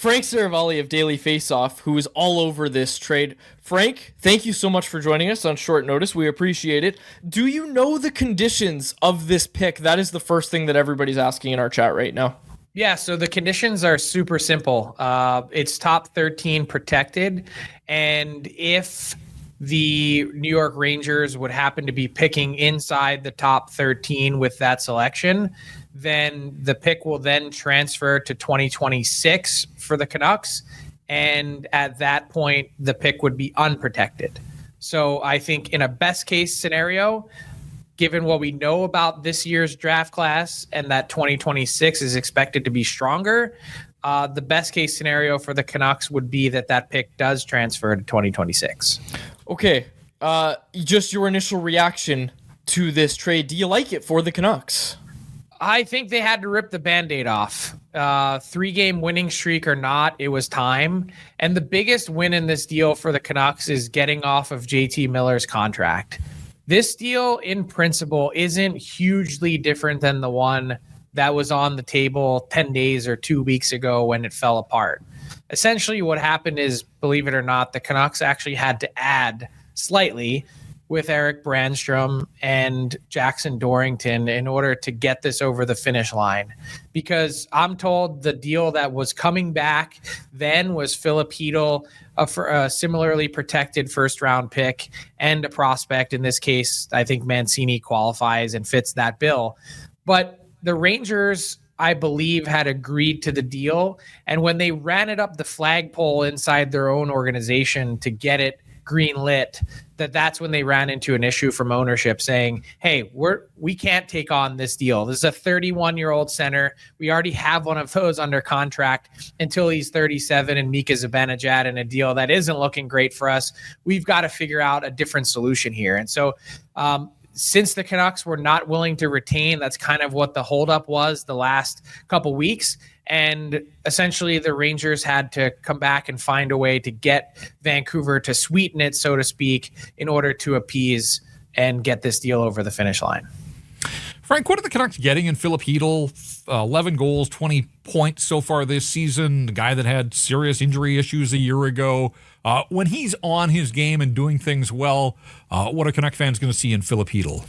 Frank Seravalli of Daily Faceoff, who is all over this trade. Frank, thank you so much for joining us on short notice. We appreciate it. Do you know the conditions of this pick? That is the first thing that everybody's asking in our chat right now. Yeah, so the conditions are super simple. It's top 13 protected, and if the New York Rangers would happen to be picking inside the top 13 with that selection, then the pick will then transfer to 2026 for the Canucks. And at that point, the pick would be unprotected. So I think in a best case scenario, given what we know about this year's draft class and that 2026 is expected to be stronger, the best case scenario for the Canucks would be that pick does transfer to 2026. Okay. Just your initial reaction to this trade. Do you like it for the Canucks? I think they had to rip the Band-Aid off. 3-game winning streak or not, it was time. And the biggest win in this deal for the Canucks is getting off of JT Miller's contract. This deal, in principle, isn't hugely different than the one that was on the table 10 days or 2 weeks ago when it fell apart. Essentially, what happened is, believe it or not, the Canucks actually had to add slightly with Erik Brannstrom and Jackson Dorrington in order to get this over the finish line. Because I'm told the deal that was coming back then was Filip Chytil, a similarly protected first-round pick, and a prospect. In this case, I think Mancini qualifies and fits that bill. But the Rangers, I believe, had agreed to the deal. And when they ran it up the flagpole inside their own organization to get it green lit, that's when they ran into an issue from ownership saying, hey, we can't take on this deal. This is a 31-year-old center. We already have one of those under contract until he's 37 and Mika Zibanejad in a deal that isn't looking great for us. We've got to figure out a different solution here. And so since the Canucks were not willing to retain, that's kind of what the holdup was the last couple weeks. And essentially the Rangers had to come back and find a way to get Vancouver to sweeten it, so to speak, in order to appease and get this deal over the finish line. Frank, what are the Canucks getting in Filip Chytil? 11 goals, 20 points so far this season. The guy that had serious injury issues a year ago. When he's on his game and doing things well, what are Canuck fans going to see in Filip Chytil?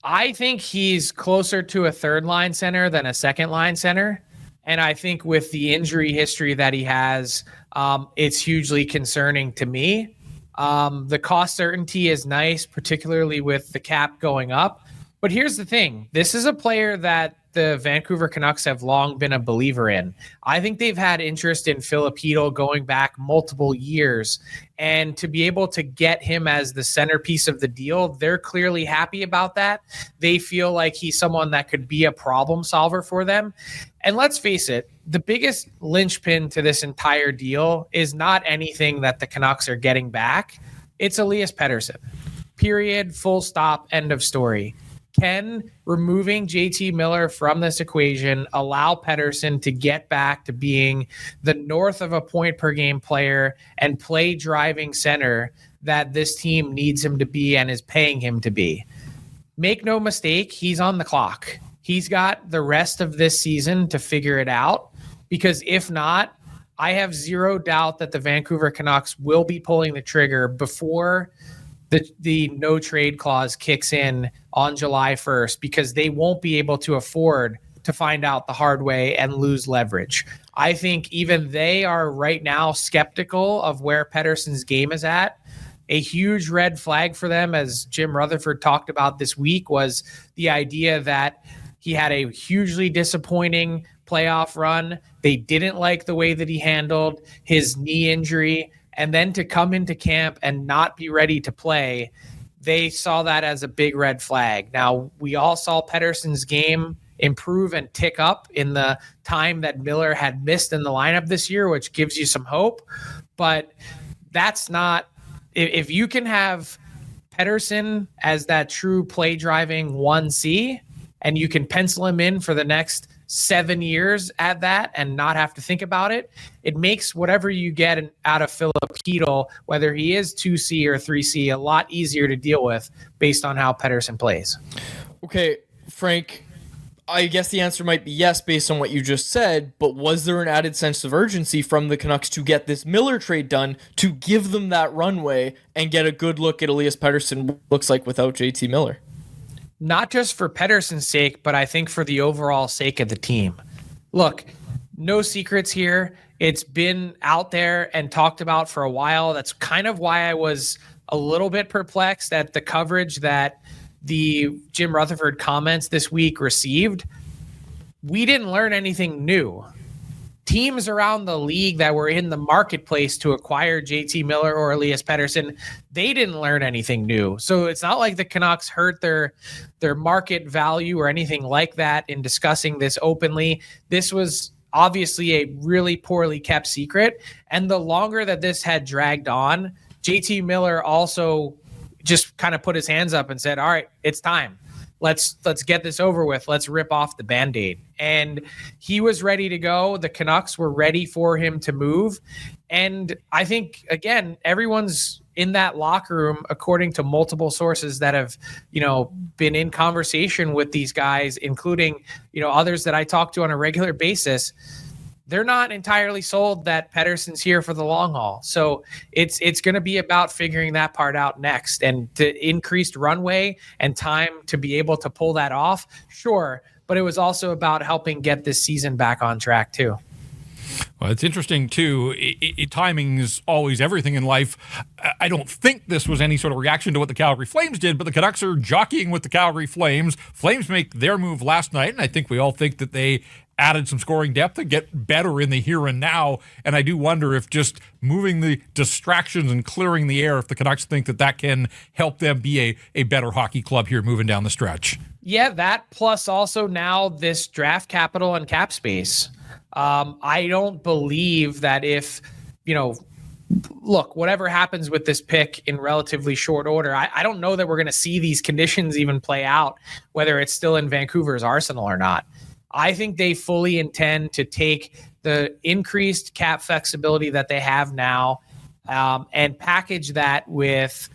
I think he's closer to a third-line center than a second-line center. And I think with the injury history that he has, it's hugely concerning to me. The cost certainty is nice, particularly with the cap going up. But here's the thing. This is a player that the Vancouver Canucks have long been a believer in. I think they've had interest in Filip Chytil going back multiple years. And to be able to get him as the centerpiece of the deal, they're clearly happy about that. They feel like he's someone that could be a problem solver for them. And let's face it, the biggest linchpin to this entire deal is not anything that the Canucks are getting back. It's Elias Pettersson. Period, full stop, end of story. Can removing JT Miller from this equation allow Pettersson to get back to being the north of a point per game player and play driving center that this team needs him to be and is paying him to be? Make no mistake, he's on the clock. He's got the rest of this season to figure it out, because if not, I have zero doubt that the Vancouver Canucks will be pulling the trigger before the no trade clause kicks in on July 1st, because they won't be able to afford to find out the hard way and lose leverage. I think even they are right now skeptical of where Pettersson's game is at. A huge red flag for them, as Jim Rutherford talked about this week, was the idea that he had a hugely disappointing playoff run. They didn't like the way that he handled his knee injury. And then to come into camp and not be ready to play, they saw that as a big red flag. Now, we all saw Pettersson's game improve and tick up in the time that Miller had missed in the lineup this year, which gives you some hope. But that's not, if you can have Pettersson as that true play driving 1C, and you can pencil him in for the next 7 years at that and not have to think about it, it makes whatever you get out of Filip Chytil, whether he is 2C or 3C, a lot easier to deal with based on how Pettersson plays. Okay, Frank, I guess the answer might be yes based on what you just said, but was there an added sense of urgency from the Canucks to get this Miller trade done to give them that runway and get a good look at Elias Pettersson looks like without JT Miller? Not just for Pettersson's sake, but I think for the overall sake of the team. Look, no secrets here. It's been out there and talked about for a while. That's kind of why I was a little bit perplexed at the coverage that the Jim Rutherford comments this week received. We didn't learn anything new. Teams around the league that were in the marketplace to acquire JT Miller or Elias Pettersson, they didn't learn anything new. So it's not like the Canucks hurt their market value or anything like that in discussing this openly. This was obviously a really poorly kept secret. And the longer that this had dragged on, JT Miller also just kind of put his hands up and said, all right, it's time. Let's get this over with. Let's rip off the Band-Aid. And he was ready to go. The Canucks were ready for him to move. And I think, again, everyone's in that locker room, according to multiple sources that have, been in conversation with these guys, including, others that I talk to on a regular basis. They're not entirely sold that Pettersson's here for the long haul. So it's going to be about figuring that part out next, and to increased runway and time to be able to pull that off. Sure. But it was also about helping get this season back on track too. Well, it's interesting, too. Timing is always everything in life. I don't think this was any sort of reaction to what the Calgary Flames did, but the Canucks are jockeying with the Calgary Flames. Flames make their move last night, and I think we all think that they added some scoring depth to get better in the here and now. And I do wonder if just moving the distractions and clearing the air, if the Canucks think that can help them be a better hockey club here moving down the stretch. Yeah, that plus also now this draft capital and cap space. I don't believe that if, look, whatever happens with this pick in relatively short order, I don't know that we're going to see these conditions even play out, whether it's still in Vancouver's arsenal or not. I think they fully intend to take the increased cap flexibility that they have now and package that with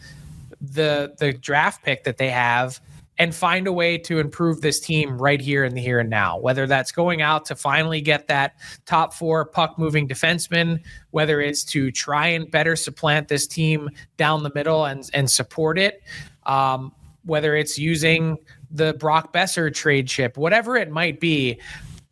the draft pick that they have and find a way to improve this team right here in the here and now, whether that's going out to finally get that top 4 puck moving defenseman, whether it's to try and better supplant this team down the middle and support it, whether it's using the Brock Besser trade chip, whatever it might be.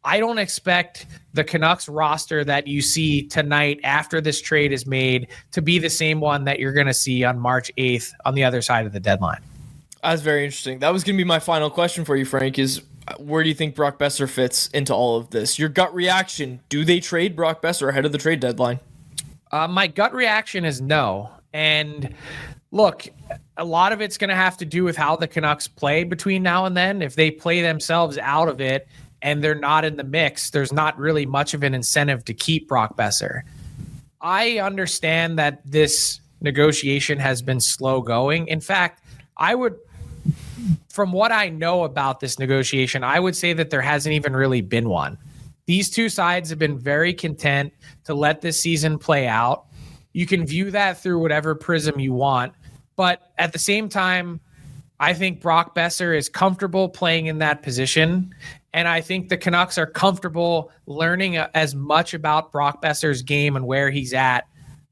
I don't expect the Canucks roster that you see tonight after this trade is made to be the same one that you're going to see on March 8th on the other side of the deadline. That's very interesting. That was going to be my final question for you, Frank, is where do you think Brock Besser fits into all of this? Your gut reaction, do they trade Brock Besser ahead of the trade deadline? My gut reaction is no. And look, a lot of it's going to have to do with how the Canucks play between now and then. If they play themselves out of it and they're not in the mix, there's not really much of an incentive to keep Brock Besser. I understand that this negotiation has been slow going. In fact, from what I know about this negotiation, I would say that there hasn't even really been one. These two sides have been very content to let this season play out. You can view that through whatever prism you want. But at the same time, I think Brock Besser is comfortable playing in that position. And I think the Canucks are comfortable learning as much about Brock Besser's game and where he's at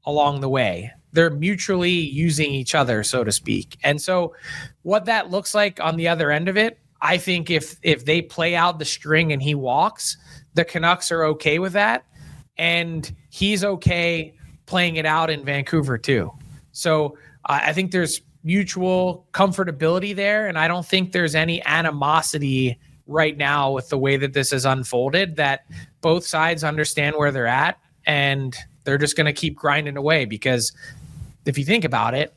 along the way. They're mutually using each other, so to speak. And so what that looks like on the other end of it, I think if they play out the string and he walks, the Canucks are okay with that. And he's okay playing it out in Vancouver too. So I think there's mutual comfortability there. And I don't think there's any animosity right now with the way that this has unfolded, that both sides understand where they're at and they're just going to keep grinding away, because if you think about it,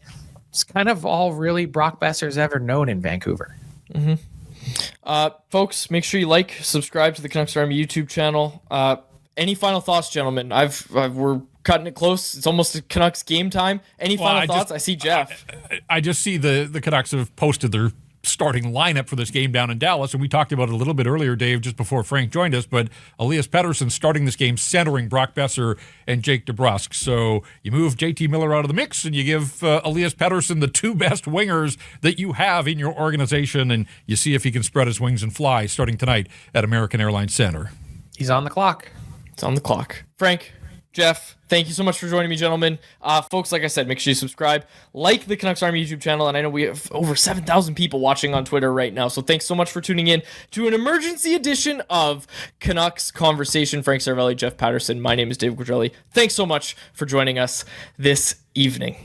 it's kind of all really Brock Besser's ever known in Vancouver. Mm-hmm. Folks, make sure you subscribe to the Canucks Army YouTube channel. Any final thoughts, gentlemen? We're cutting it close. It's almost a Canucks game time. Any final thoughts? I see Jeff. I just see the Canucks have posted their starting lineup for this game down in Dallas. And we talked about it a little bit earlier, Dave, just before Frank joined us. But Elias Pettersson starting this game centering Brock Besser and Jake DeBrusk. So you move JT Miller out of the mix and you give Elias Pettersson the two best wingers that you have in your organization. And you see if he can spread his wings and fly starting tonight at American Airlines Center. He's on the clock. It's on the clock. Frank, Jeff, thank you so much for joining me, gentlemen. Folks, like I said, make sure you subscribe, like the Canucks Army YouTube channel, and I know we have over 7,000 people watching on Twitter right now, so thanks so much for tuning in to an emergency edition of Canucks Conversation. Frank Seravalli, Jeff Paterson, my name is Dave Quadrelli. Thanks so much for joining us this evening.